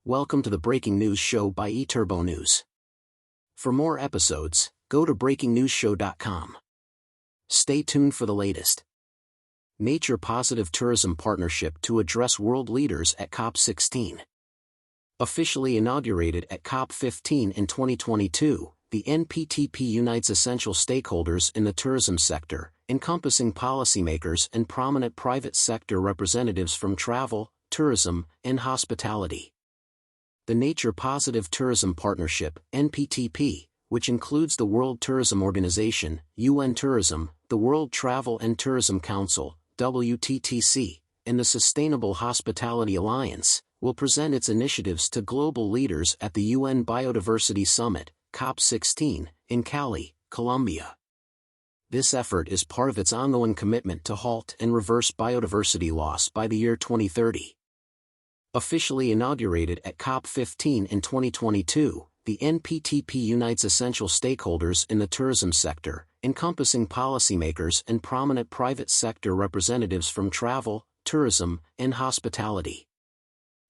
Welcome to the Breaking News Show by eTurbo News. For more episodes, go to breakingnewsshow.com. Stay tuned for the latest. Nature-positive tourism partnership to address world leaders at COP16. Officially inaugurated at COP15 in 2022, the NPTP unites essential stakeholders in the tourism sector, encompassing policymakers and prominent private sector representatives from travel, tourism, and hospitality. The Nature-Positive Tourism Partnership, NPTP, which includes the World Tourism Organization, UN Tourism, the World Travel and Tourism Council, WTTC, and the Sustainable Hospitality Alliance, will present its initiatives to global leaders at the UN Biodiversity Summit, COP16, in Cali, Colombia. This effort is part of its ongoing commitment to halt and reverse biodiversity loss by the year 2030. Officially inaugurated at COP15 in 2022, the NPTP unites essential stakeholders in the tourism sector, encompassing policymakers and prominent private sector representatives from travel, tourism, and hospitality.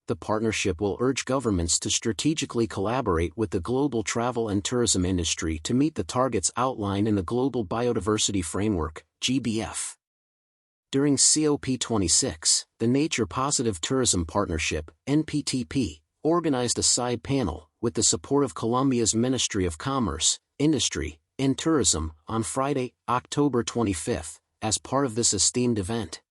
The partnership will urge governments to strategically collaborate with the global travel and tourism industry to meet the targets outlined in the Global Biodiversity Framework, GBF. During COP26, the Nature-Positive Tourism Partnership, NPTP, organized a side panel, with the support of Colombia's Ministry of Commerce, Industry, and Tourism, on Friday, October 25, as part of this esteemed event.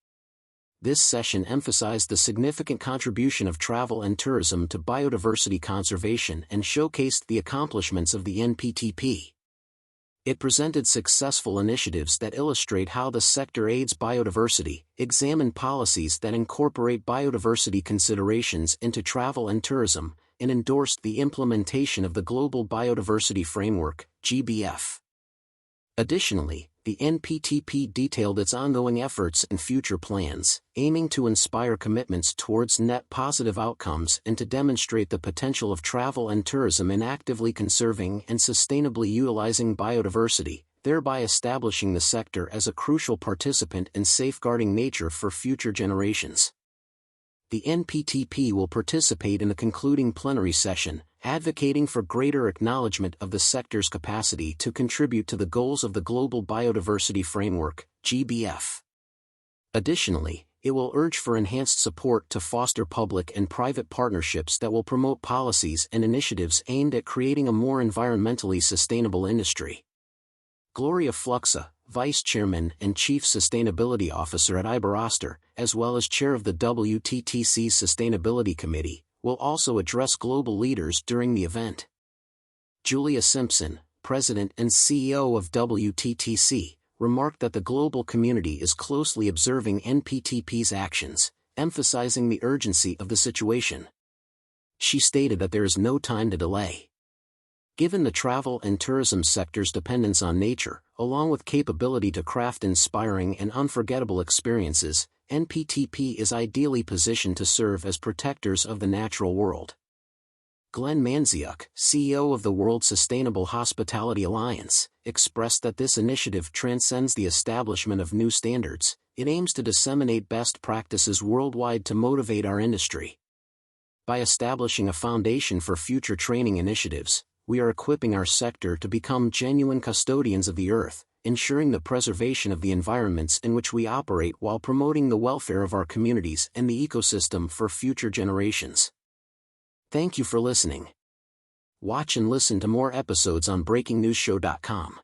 This session emphasized the significant contribution of travel and tourism to biodiversity conservation and showcased the accomplishments of the NPTP. It presented successful initiatives that illustrate how the sector aids biodiversity, examined policies that incorporate biodiversity considerations into travel and tourism, and endorsed the implementation of the Global Biodiversity Framework, GBF. Additionally, the NPTP detailed its ongoing efforts and future plans, aiming to inspire commitments towards net positive outcomes and to demonstrate the potential of travel and tourism in actively conserving and sustainably utilizing biodiversity, thereby establishing the sector as a crucial participant in safeguarding nature for future generations. The NPTP will participate in the concluding plenary session, advocating for greater acknowledgement of the sector's capacity to contribute to the goals of the Global Biodiversity Framework, GBF. Additionally, it will urge for enhanced support to foster public and private partnerships that will promote policies and initiatives aimed at creating a more environmentally sustainable industry. Gloria Fluxa, Vice Chairman and Chief Sustainability Officer at Iberostar, as well as Chair of the WTTC's Sustainability Committee, will also address global leaders during the event. Julia Simpson, President and CEO of WTTC, remarked that the global community is closely observing NPTP's actions, emphasizing the urgency of the situation. She stated that there is no time to delay. Given the travel and tourism sector's dependence on nature, along with capability to craft inspiring and unforgettable experiences, NPTP is ideally positioned to serve as protectors of the natural world. Glenn Manziuk, CEO of the World Sustainable Hospitality Alliance, expressed that this initiative transcends the establishment of new standards. It aims to disseminate best practices worldwide to motivate our industry. By establishing a foundation for future training initiatives, we are equipping our sector to become genuine custodians of the earth, ensuring the preservation of the environments in which we operate while promoting the welfare of our communities and the ecosystem for future generations. Thank you for listening. Watch and listen to more episodes on breakingnewsshow.com.